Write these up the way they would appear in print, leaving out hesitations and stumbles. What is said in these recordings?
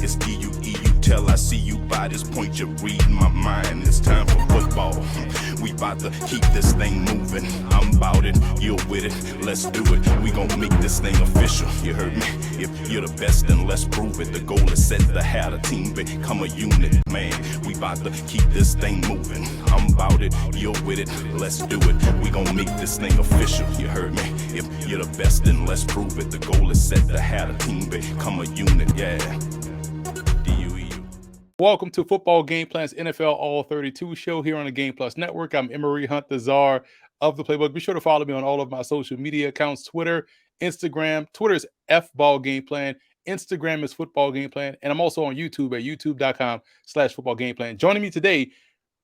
It's D-U-E-U tell. I see you by this point, you're reading my mind. It's time for football. We about to keep this thing moving. I'm about it, you're with it, let's do it. We gon' make this thing official, you heard me? If you're the best, then let's prove it. The goal is set to have a team become a unit, man. We about to keep this thing moving. I'm about it, you're with it, let's do it. We gon' make this thing official, you heard me? If you're the best, then let's prove it. The goal is set to have a team become a unit, yeah. D-U-E-U. Welcome to Football Game Plan's NFL All-32 show here on the Game Plus Network. I'm Emery Hunt, the czar of the playbook. Be sure to follow me on all of my social media accounts, Twitter, Instagram. Twitter is F-Ball Game Plan. Instagram is Football Game Plan. And I'm also on YouTube at youtube.com/Football Game Plan. Joining me today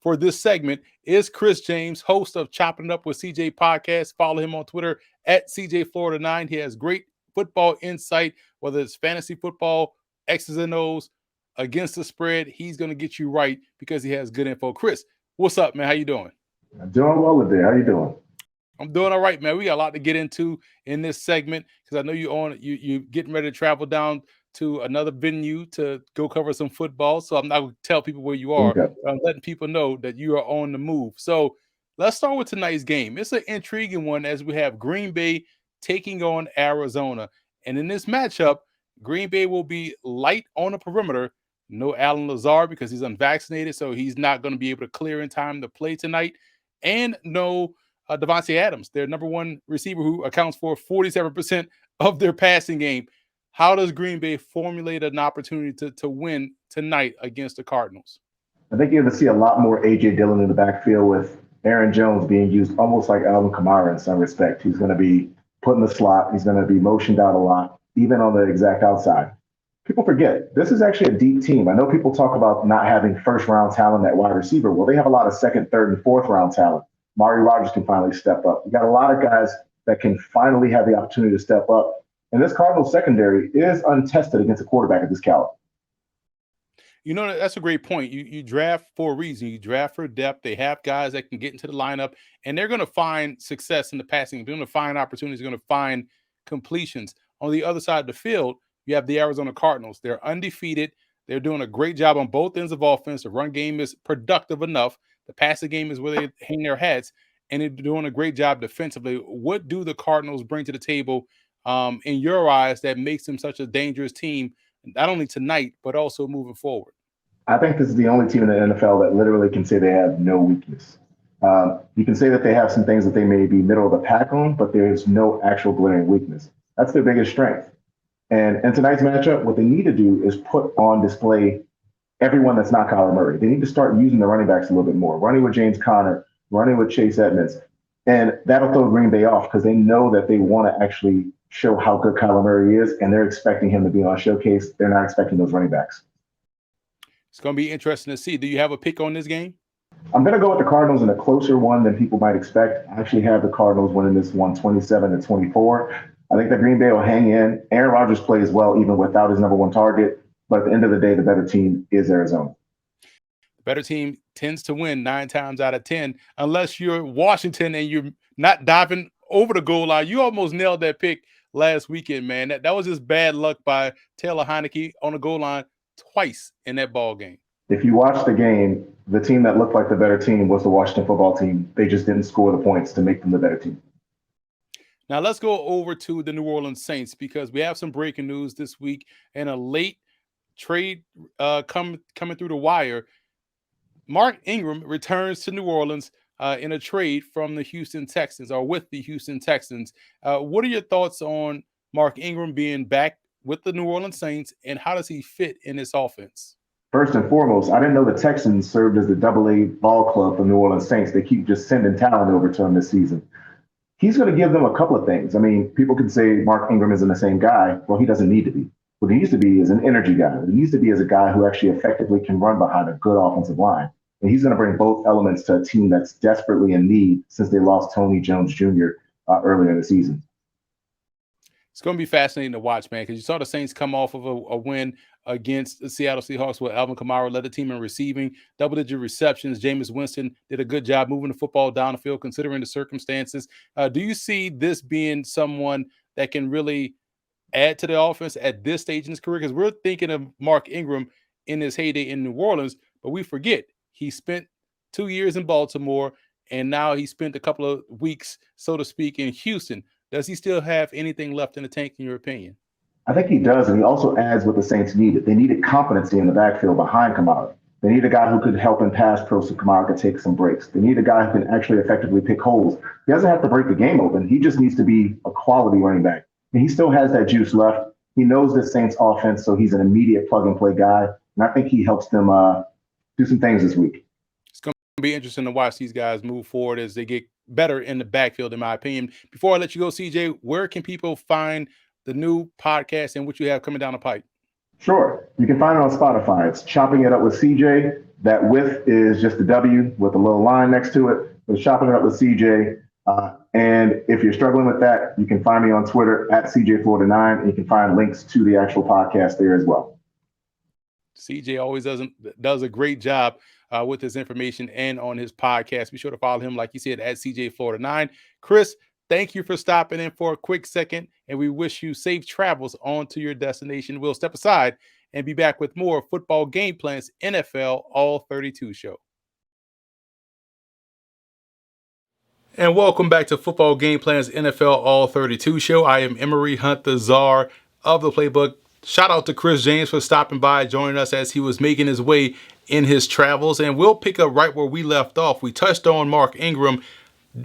for this segment is Chris James, host of Chopping It Up with CJ podcast. Follow him on Twitter at CJFlorida9. He has great football insight, whether it's fantasy football, X's and O's, against the spread. He's going to get you right because he has good info. Chris, what's up, man? How you doing? I'm doing well today. How you doing? I'm doing all right, man. We got a lot to get into in this segment because I know you getting ready to travel down to another venue to go cover some football. So I'm not going to tell people where you are. Okay. I'm letting people know that you are on the move. So let's start with tonight's game. It's an intriguing one as we have Green Bay taking on Arizona. And in this matchup, Green Bay will be light on the perimeter. No Alan Lazard because he's unvaccinated, so he's not going to be able to clear in time to play tonight. And no Devontae Adams, their number one receiver who accounts for 47% of their passing game. How does Green Bay formulate an opportunity to win tonight against the Cardinals? I think you're going to see a lot more A.J. Dillon in the backfield with Aaron Jones being used almost like Alvin Kamara in some respect. He's going to be put in the slot. He's going to be motioned out a lot, even on the exact outside. People forget, this is actually a deep team. I know people talk about not having first-round talent at wide receiver. Well, they have a lot of second, third, and fourth-round talent. Mari Rodgers can finally step up. You got a lot of guys that can finally have the opportunity to step up. And this Cardinals secondary is untested against a quarterback at this caliber. You know, that's a great point. You draft for a reason. You draft for depth. They have guys that can get into the lineup, and they're going to find success in the passing. They're going to find opportunities. They're going to find completions. On the other side of the field, you have the Arizona Cardinals. They're undefeated. They're doing a great job on both ends of offense. The run game is productive enough. The passing game is where they hang their hats, and they're doing a great job defensively. What do the Cardinals bring to the table in your eyes that makes them such a dangerous team, not only tonight, but also moving forward? I think this is the only team in the NFL that literally can say they have no weakness. You can say that they have some things that they may be middle of the pack on, but there's no actual glaring weakness. That's their biggest strength. And in tonight's matchup, what they need to do is put on display everyone that's not Kyler Murray. They need to start using the running backs a little bit more, running with James Conner, running with Chase Edmonds. And that'll throw Green Bay off because they know that they want to actually show how good Kyler Murray is, and they're expecting him to be on showcase. They're not expecting those running backs. It's going to be interesting to see. Do you have a pick on this game? I'm going to go with the Cardinals in a closer one than people might expect. I actually have the Cardinals winning this one 27-24. I think that Green Bay will hang in. Aaron Rodgers plays well even without his number one target. But at the end of the day, the better team is Arizona. The better team tends to win 9 times out of 10, unless you're Washington and you're not diving over the goal line. You almost nailed that pick last weekend, man. That was just bad luck by Taylor Heineke on the goal line twice in that ball game. If you watch the game, the team that looked like the better team was the Washington football team. They just didn't score the points to make them the better team. Now let's go over to the New Orleans Saints because we have some breaking news this week and a late trade coming through the wire. Mark Ingram returns to New Orleans in a trade from the Houston Texans or with the Houston Texans. What are your thoughts on Mark Ingram being back with the New Orleans Saints, and how does he fit in this offense? First and foremost, I didn't know the Texans served as the AA ball club for New Orleans Saints. They keep just sending talent over to him this season. He's going to give them a couple of things. I mean, people can say Mark Ingram isn't the same guy. Well, he doesn't need to be. What he needs to be is an energy guy. What he needs to be is a guy who actually effectively can run behind a good offensive line. And he's going to bring both elements to a team that's desperately in need since they lost Tony Jones Jr. Earlier in the season. It's going to be fascinating to watch, man, because you saw the Saints come off of a win against the Seattle Seahawks where Alvin Kamara led the team in receiving, double-digit receptions. Jameis Winston did a good job moving the football down the field considering the circumstances. Do you see this being someone that can really add to the offense at this stage in his career? Because we're thinking of Mark Ingram in his heyday in New Orleans, but we forget he spent 2 years in Baltimore, and now he spent a couple of weeks, so to speak, in Houston. Does he still have anything left in the tank, in your opinion? I think he does, and he also adds what the Saints needed. They needed competency in the backfield behind Kamara. They need a guy who could help in pass pro so Kamara could take some breaks. They need a guy who can actually effectively pick holes. He doesn't have to break the game open. He just needs to be a quality running back. And he still has that juice left. He knows the Saints offense, so he's an immediate plug and play guy. And I think he helps them do some things this week. It's going to be interesting to watch these guys move forward as they get better in the backfield, in my opinion. Before I let you go, CJ, where can people find the new podcast and what you have coming down the pipe? Sure. You can find it on Spotify. It's Chopping It Up with CJ. That with is just a W with a little line next to it. It's Chopping It Up with CJ. And if you're struggling with that, you can find me on Twitter at CJ Florida9, and you can find links to the actual podcast there as well. CJ always does a great job with his information and on his podcast. Be sure to follow him, like you said, at CJ Florida9. Chris, thank you for stopping in for a quick second, and we wish you safe travels on to your destination. We'll step aside and be back with more Football Game Plans NFL All-32 show. And welcome back to Football Game Plans NFL All-32 show. I am Emery Hunt, the czar of the playbook. Shout out to Chris James for stopping by, joining us as he was making his way in his travels. And we'll pick up right where we left off. We touched on Mark Ingram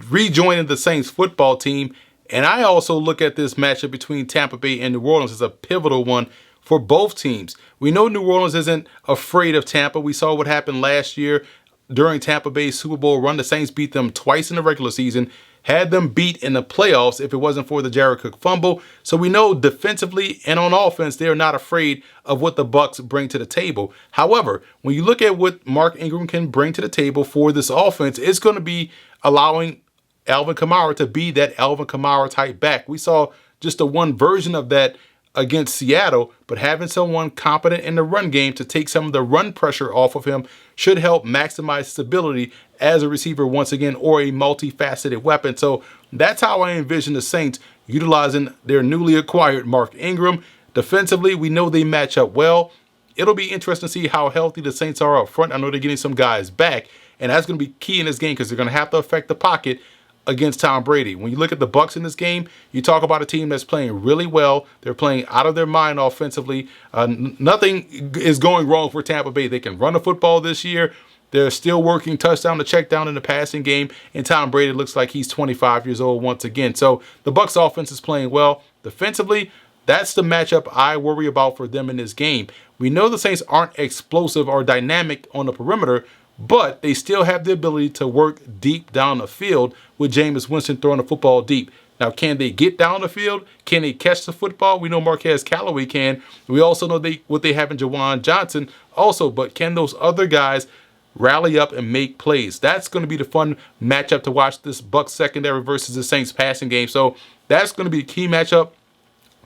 rejoining the Saints football team. And I also look at this matchup between Tampa Bay and New Orleans as a pivotal one for both teams. We know New Orleans isn't afraid of Tampa. We saw what happened last year during Tampa Bay's Super Bowl run. The Saints beat them twice in the regular season, had them beat in the playoffs if it wasn't for the Jared Cook fumble. So we know defensively and on offense, they're not afraid of what the Bucs bring to the table. However, when you look at what Mark Ingram can bring to the table for this offense, it's going to be allowing Alvin Kamara to be that Alvin Kamara type back. We saw just a one version of that against Seattle, but having someone competent in the run game to take some of the run pressure off of him should help maximize stability as a receiver once again, or a multifaceted weapon. So that's how I envision the Saints utilizing their newly acquired Mark Ingram. Defensively, we know they match up well. It'll be interesting to see how healthy the Saints are up front. I know they're getting some guys back, and that's going to be key in this game because they're going to have to affect the pocket against Tom Brady. When you look at the Bucs in this game, you talk about a team that's playing really well. They're playing out of their mind offensively. Nothing is going wrong for Tampa Bay. They can run the football this year. They're still working touchdown to check down in the passing game, and Tom Brady looks like he's 25 years old once again. So the Bucs offense is playing well. Defensively, that's the matchup I worry about for them in this game. We know the Saints aren't explosive or dynamic on the perimeter, but they still have the ability to work deep down the field with Jameis Winston throwing the football deep. Now, can they get down the field? Can they catch the football? We know Marquez Callaway can. We also know what they have in Jawan Johnson also, but can those other guys rally up and make plays? That's going to be the fun matchup to watch, this Bucs secondary versus the Saints passing game. So that's going to be a key matchup.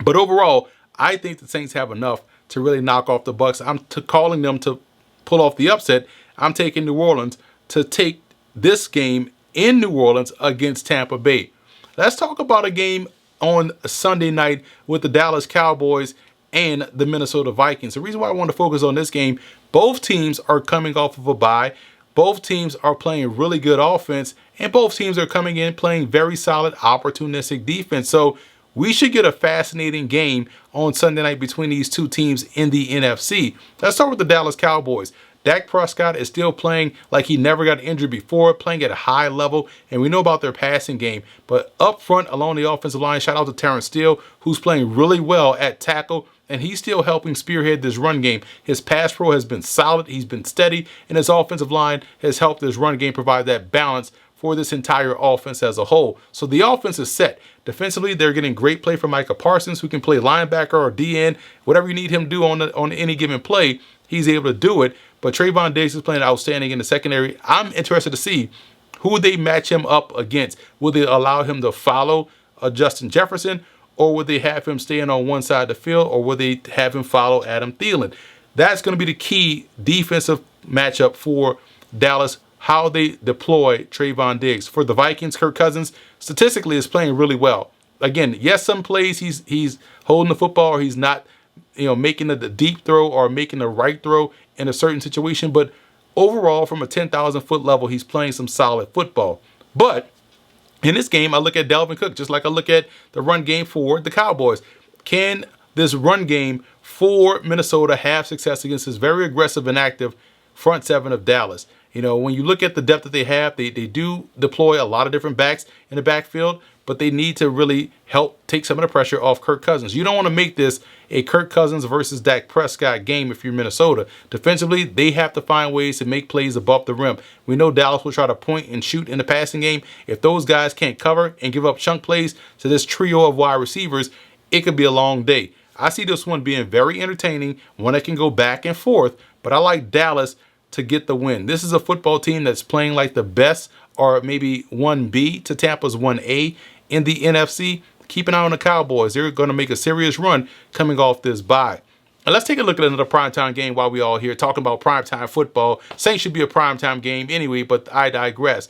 But overall, I think the Saints have enough to really knock off the Bucs. I'm calling them to pull off the upset. I'm taking New Orleans to take this game in New Orleans against Tampa Bay. Let's talk about a game on Sunday night with the Dallas Cowboys and the Minnesota Vikings. The reason why I want to focus on this game, both teams are coming off of a bye. Both teams are playing really good offense, and both teams are coming in playing very solid, opportunistic defense. So we should get a fascinating game on Sunday night between these two teams in the NFC. Let's start with the Dallas Cowboys. Dak Prescott is still playing like he never got injured before, playing at a high level, and we know about their passing game. But up front along the offensive line, shout out to Terrence Steele, who's playing really well at tackle, and he's still helping spearhead this run game. His pass pro has been solid, he's been steady, and his offensive line has helped this run game provide that balance for this entire offense as a whole. So the offense is set. Defensively, they're getting great play from Micah Parsons, who can play linebacker or DN. Whatever you need him to do on any given play, he's able to do it. But Trayvon Diggs is playing outstanding in the secondary. I'm interested to see who they match him up against. Will they allow him to follow Justin Jefferson, or will they have him staying on one side of the field, or will they have him follow Adam Thielen? That's going to be the key defensive matchup for Dallas, how they deploy Trayvon Diggs. For the Vikings, Kirk Cousins statistically is playing really well. again, yes, some plays he's holding the football or he's not, making the deep throw or making the right throw in a certain situation. But overall, from a 10,000 foot level, he's playing some solid football. But in this game, I look at Dalvin Cook just like I look at the run game for the Cowboys. Can this run game for Minnesota have success against this very aggressive and active front seven of Dallas? When you look at the depth that they have, they do deploy a lot of different backs in the backfield, but they need to really help take some of the pressure off Kirk Cousins. You don't want to make this a Kirk Cousins versus Dak Prescott game if you're Minnesota. Defensively, they have to find ways to make plays above the rim. We know Dallas will try to point and shoot in the passing game. If those guys can't cover and give up chunk plays to this trio of wide receivers, it could be a long day. I see this one being very entertaining, one that can go back and forth, but I like Dallas to get the win. This is a football team that's playing like the best, or maybe 1B to Tampa's 1A in the NFC. Keep an eye on the Cowboys. They're going to make a serious run coming off this bye. And let's take a look at another primetime game while we all here talking about primetime football. Saints should be a primetime game anyway, but I digress.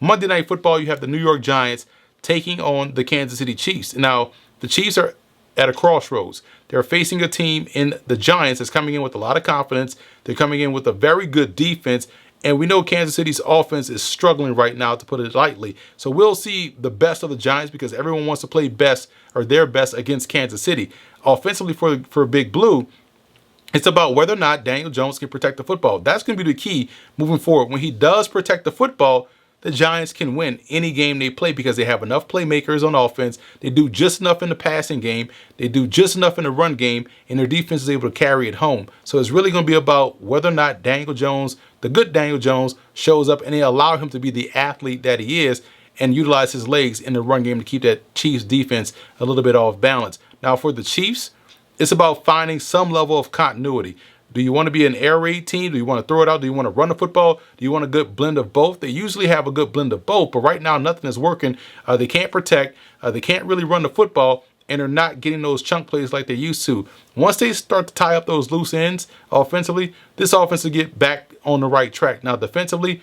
Monday Night Football, you have the New York Giants taking on the Kansas City Chiefs. Now, the Chiefs are at a crossroads. They're facing a team in the Giants that's coming in with a lot of confidence. They're coming in with a very good defense. And we know Kansas City's offense is struggling right now, to put it lightly. So we'll see the best of the Giants because everyone wants to play best or their best against Kansas City. Offensively for Big Blue, it's about whether or not Daniel Jones can protect the football. That's going to be the key moving forward. When he does protect the football, the Giants can win any game they play because they have enough playmakers on offense. They do just enough in the passing game. They do just enough in the run game, and their defense is able to carry it home. So it's really going to be about whether or not Daniel Jones, the good Daniel Jones, shows up and they allow him to be the athlete that he is and utilize his legs in the run game to keep that Chiefs defense a little bit off balance. Now for the Chiefs, it's about finding some level of continuity. Do you want to be an air raid team? Do you want to throw it out? Do you want to run the football? Do you want a good blend of both? They usually have a good blend of both, but right now nothing is working. They can't protect. They can't really run the football, and they're not getting those chunk plays like they used to. Once they start to tie up those loose ends offensively, this offense will get back on the right track. Now defensively,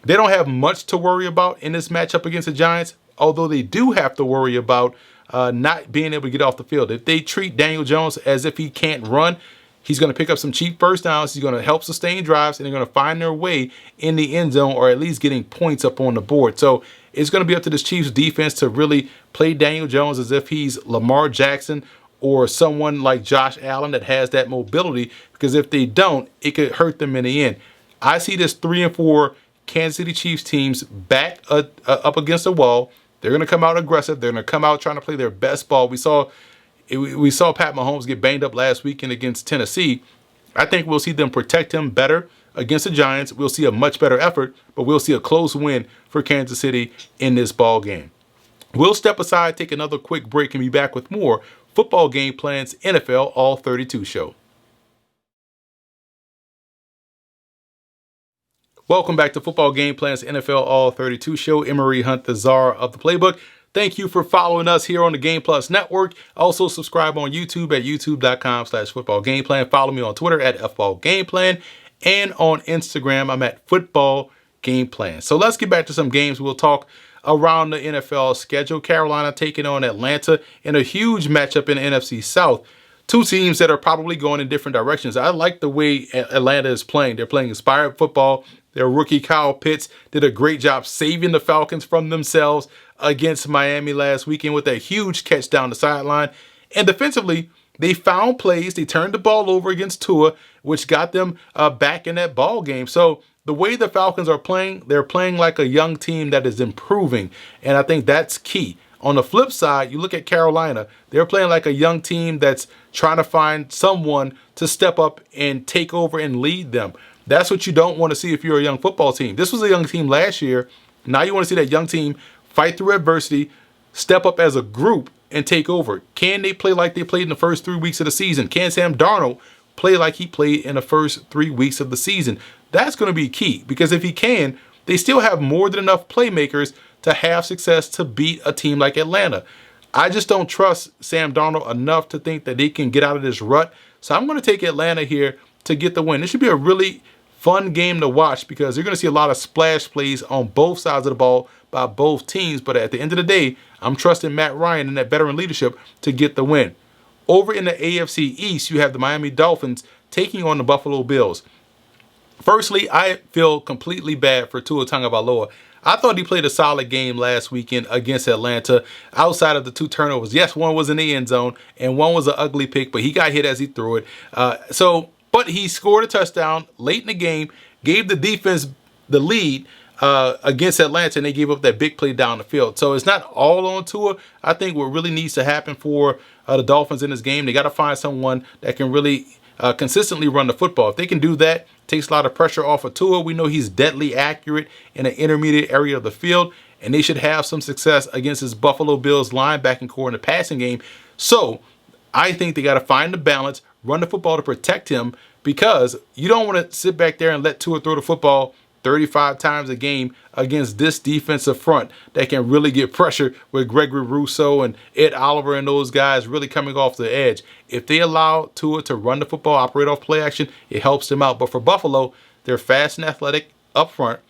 they don't have much to worry about in this matchup against the Giants, although they do have to worry about not being able to get off the field. If they treat Daniel Jones as if he can't run, he's going to pick up some cheap first downs. He's going to help sustain drives, and they're going to find their way in the end zone or at least getting points up on the board. So it's going to be up to this Chiefs defense to really play Daniel Jones as if he's Lamar Jackson or someone like Josh Allen that has that mobility, because if they don't, it could hurt them in the end. I see this 3-4 Kansas City Chiefs teams back up against the wall. They're going to come out aggressive. They're going to come out trying to play their best ball. We saw Pat Mahomes get banged up last weekend against Tennessee. I think we'll see them protect him better against the Giants. We'll see a much better effort, but we'll see a close win for Kansas City in this ball game. We'll step aside, take another quick break, and be back with more Football Game Plan's NFL All-32 show. Welcome back to Football Game Plan's NFL All-32 show. Emery Hunt, the czar of the playbook. Thank you for following us here on the Game Plus Network. Also subscribe on YouTube at youtube.com/footballgameplan. Follow me on Twitter at FBallGamePlan. And on Instagram, I'm at Football Game Plan. So let's get back to some games. We'll talk around the NFL schedule. Carolina taking on Atlanta in a huge matchup in the NFC South. Two teams that are probably going in different directions. I like the way Atlanta is playing. They're playing inspired football. Their rookie Kyle Pitts did a great job saving the Falcons from themselves against Miami last weekend with a huge catch down the sideline. And defensively, they found plays. They turned the ball over against Tua, which got them back in that ball game. So the way the Falcons are playing, they're playing like a young team that is improving. And I think that's key. On the flip side, you look at Carolina, they're playing like a young team that's trying to find someone to step up and take over and lead them. That's what you don't want to see if you're a young football team. This was a young team last year. Now you want to see that young team fight through adversity, step up as a group, and take over. Can they play like they played in the first 3 weeks of the season? Can Sam Darnold play like he played in the first 3 weeks of the season? That's going to be key, because if he can, they still have more than enough playmakers to have success to beat a team like Atlanta. I just don't trust Sam Darnold enough to think that they can get out of this rut. So I'm going to take Atlanta here to get the win. This should be a really fun game to watch because you're going to see a lot of splash plays on both sides of the ball by both teams. But at the end of the day, I'm trusting Matt Ryan and that veteran leadership to get the win. Over in the AFC East, you have the Miami Dolphins taking on the Buffalo Bills. Firstly, I feel completely bad for Tua Tagovailoa. I thought he played a solid game last weekend against Atlanta outside of the 2 turnovers. Yes, one was in the end zone and one was an ugly pick, but he got hit as he threw it. But he scored a touchdown late in the game, gave the defense the lead against Atlanta, and they gave up that big play down the field. So it's not all on Tua. I think what really needs to happen for the Dolphins in this game, they got to find someone that can really consistently run the football. If they can do that, takes a lot of pressure off of Tua. We know he's deadly accurate in an intermediate area of the field, and they should have some success against this Buffalo Bills linebacking core in the passing game. So I think they got to find the balance, run the football to protect him, because you don't want to sit back there and let Tua throw the football 35 times a game against this defensive front that can really get pressure with Gregory Rousseau and Ed Oliver and those guys really coming off the edge. If they allow Tua to run the football, operate off play action, it helps them out. But for Buffalo, they're fast and athletic up front.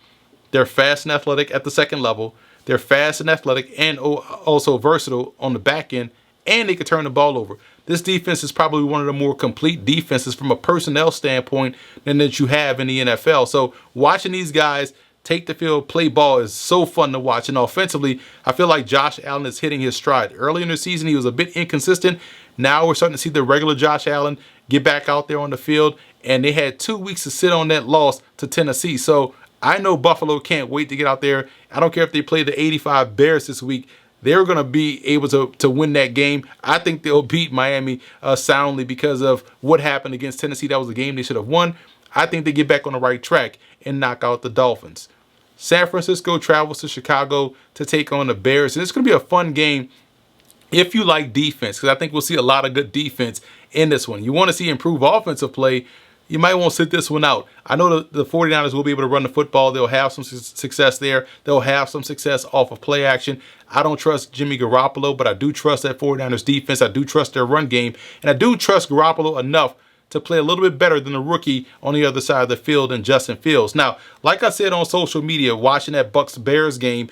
They're fast and athletic at the second level. They're fast and athletic and also versatile on the back end, and they can turn the ball over. This defense is probably one of the more complete defenses from a personnel standpoint than that you have in the NFL. So watching these guys take the field, play ball is so fun to watch. And offensively, I feel like Josh Allen is hitting his stride. Early in the season, he was a bit inconsistent. Now we're starting to see the regular Josh Allen get back out there on the field. And they had 2 weeks to sit on that loss to Tennessee. So I know Buffalo can't wait to get out there. I don't care if they play the 85 Bears this week. They're going to be able to win that game. I think they'll beat Miami soundly because of what happened against Tennessee. That was a game they should have won. I think they get back on the right track and knock out the Dolphins. San Francisco travels to Chicago to take on the Bears. And it's going to be a fun game if you like defense, because I think we'll see a lot of good defense in this one. You want to see improved offensive play, you might want to sit this one out. I know the 49ers will be able to run the football. They'll have some success there. They'll have some success off of play action. I don't trust Jimmy Garoppolo, but I do trust that 49ers defense. I do trust their run game. And I do trust Garoppolo enough to play a little bit better than the rookie on the other side of the field in Justin Fields. Now, like I said on social media, watching that Bucs-Bears game,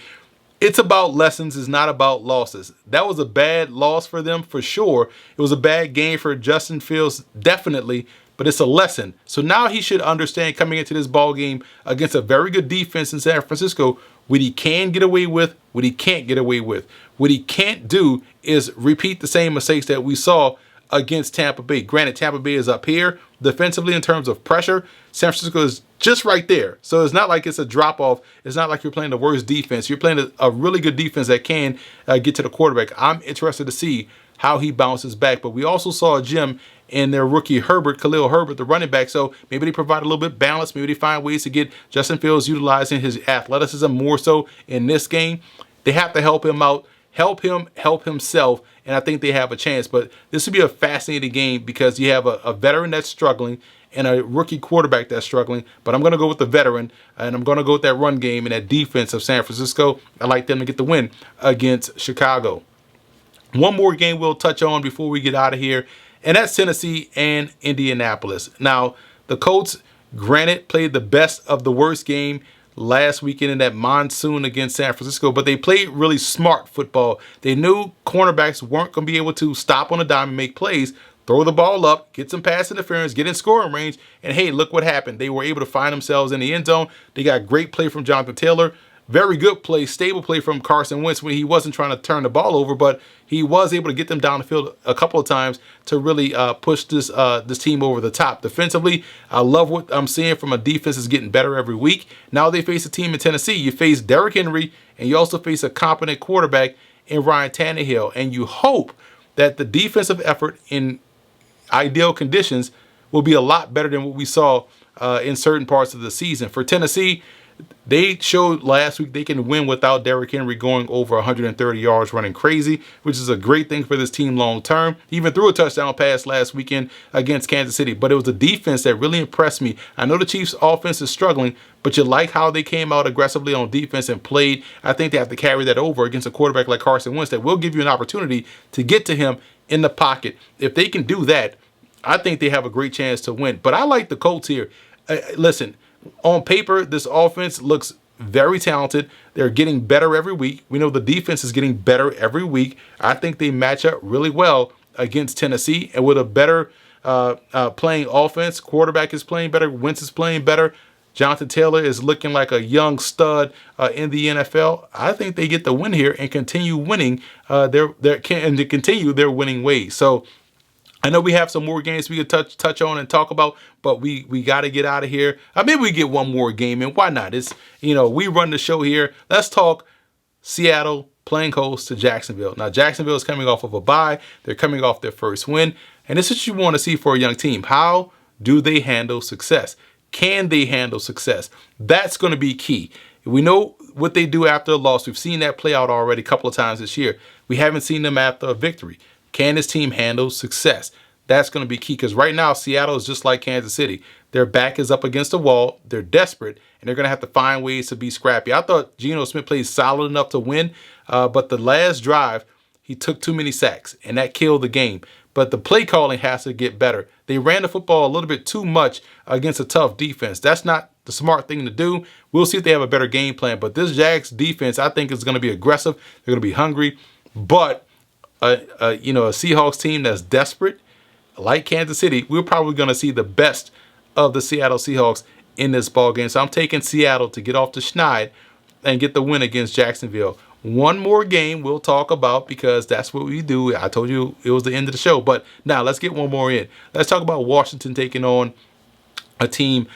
it's about lessons. It's not about losses. That was a bad loss for them for sure. It was a bad game for Justin Fields, definitely. But it's a lesson. So now he should understand coming into this ball game against a very good defense in San Francisco what he can get away with, what he can't get away with. What he can't do is repeat the same mistakes that we saw against Tampa Bay. Granted, Tampa Bay is up here defensively in terms of pressure. San Francisco is just right there. So it's not like it's a drop-off. It's not like you're playing the worst defense. You're playing a really good defense that can get to the quarterback. I'm interested to see how he bounces back. But we also saw Jim and their rookie Khalil Herbert, the running back. So maybe they provide a little bit of balance. Maybe they find ways to get Justin Fields utilizing his athleticism more so in this game. They have to help him out, help himself, and I think they have a chance. But this would be a fascinating game because you have a veteran that's struggling and a rookie quarterback that's struggling. But I'm going to go with the veteran, and I'm going to go with that run game and that defense of San Francisco. I like them to get the win against Chicago. One more game we'll touch on before we get out of here, and that's Tennessee and Indianapolis. Now, the Colts, granted, played the best of the worst game last weekend in that monsoon against San Francisco, but they played really smart football. They knew cornerbacks weren't going to be able to stop on a dime and make plays, throw the ball up, get some pass interference, get in scoring range, and hey, look what happened. They were able to find themselves in the end zone. They got great play from Jonathan Taylor. Very good play, stable play from Carson Wentz when he wasn't trying to turn the ball over, but he was able to get them down the field a couple of times to really push this team over the top. Defensively, I love what I'm seeing from a defense that's getting better every week. Now they face a team in Tennessee. You face Derrick Henry, and you also face a competent quarterback in Ryan Tannehill, and you hope that the defensive effort in ideal conditions will be a lot better than what we saw in certain parts of the season. For Tennessee, they showed last week they can win without Derrick Henry going over 130 yards running crazy, which is a great thing for this team long term. He even threw a touchdown pass last weekend against Kansas City, but it was the defense that really impressed me. I know the Chiefs' offense is struggling, but you like how they came out aggressively on defense and played. I think they have to carry that over against a quarterback like Carson Wentz that will give you an opportunity to get to him in the pocket. If they can do that, I think they have a great chance to win. But I like the Colts here. Listen, on paper, this offense looks very talented. They're getting better every week. We know the defense is getting better every week. I think they match up really well against Tennessee, and with a better playing offense, quarterback is playing better, Wentz is playing better, Jonathan Taylor is looking like a young stud in the NFL. I think they get the win here and continue winning continue their winning ways. So I know we have some more games we could touch on and talk about, but we got to get out of here. Maybe we get one more game in. Why not? It's, we run the show here. Let's talk Seattle playing host to Jacksonville. Now, Jacksonville is coming off of a bye. They're coming off their first win. And this is what you want to see for a young team. How do they handle success? Can they handle success? That's going to be key. We know what they do after a loss. We've seen that play out already a couple of times this year. We haven't seen them after a victory. Can this team handle success? That's going to be key, because right now Seattle is just like Kansas City. Their back is up against the wall. They're desperate, and they're going to have to find ways to be scrappy. I thought Geno Smith played solid enough to win, but the last drive, he took too many sacks, and that killed the game. But the play calling has to get better. They ran the football a little bit too much against a tough defense. That's not the smart thing to do. We'll see if they have a better game plan. But this Jags defense, I think, is going to be aggressive. They're going to be hungry. But a Seahawks team that's desperate, like Kansas City, we're probably going to see the best of the Seattle Seahawks in this ball game. So I'm taking Seattle to get off the schneid and get the win against Jacksonville. One more game we'll talk about, because that's what we do. I told you it was the end of the show, but now let's get one more in. Let's talk about Washington taking on a team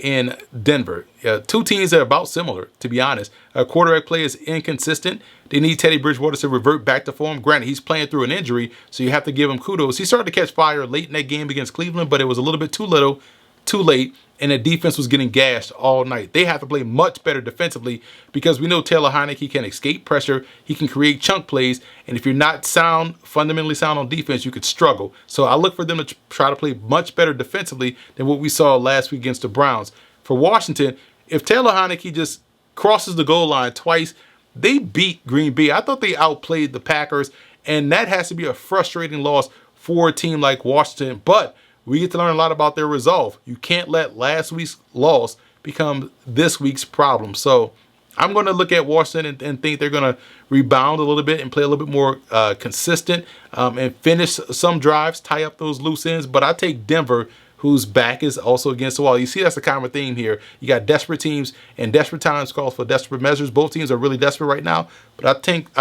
in Denver. Two teams that are about similar, to be honest. Quarterback play is inconsistent. They need Teddy Bridgewater to revert back to form. Granted, he's playing through an injury, so you have to give him kudos. He started to catch fire late in that game against Cleveland, but it was a little bit too late, and the defense was getting gashed all night. They have to play much better defensively, because we know Taylor Heineke can escape pressure. He can create chunk plays, and if you're not fundamentally sound on defense, you could struggle. So I look for them to try to play much better defensively than what we saw last week against the Browns. For Washington, if Taylor Heineke just crosses the goal line twice, they beat Green Bay. I thought they outplayed the Packers, and that has to be a frustrating loss for a team like Washington. But we get to learn a lot about their resolve. You can't let last week's loss become this week's problem. So I'm going to look at Washington and think they're going to rebound a little bit and play a little bit more consistent and finish some drives, tie up those loose ends. But I take Denver, whose back is also against the wall. You see, that's a common theme here. You got desperate teams, and desperate times calls for desperate measures. Both teams are really desperate right now, but I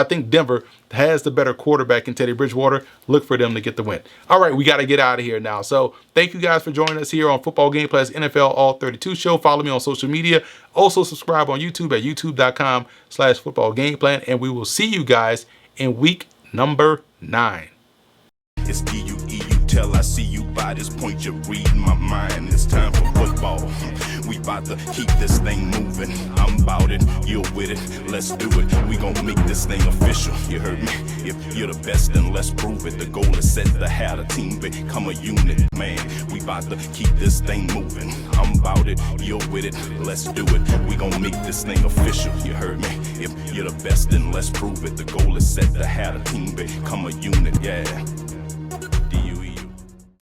think Denver has the better quarterback in Teddy Bridgewater. Look for them to get the win. All right, we got to get out of here now. So thank you guys for joining us here on Football Gameplan's NFL All-32 show. Follow me on social media. Also subscribe on YouTube at youtube.com/footballgameplan, and we will see you guys in week number 9. It's D-U-E-U till I see you. By this point you're reading my mind. It's time for football. We about to keep this thing moving. I'm about it, you're with it. Let's do it. We gon' make this thing official. You heard me? If you're the best, then let's prove it. The goal is set to have a team become a unit. Man, we about to keep this thing moving. I'm about it, you're with it. Let's do it. We gon' make this thing official. You heard me? If you're the best, then let's prove it. The goal is set to have a team become a unit. Yeah.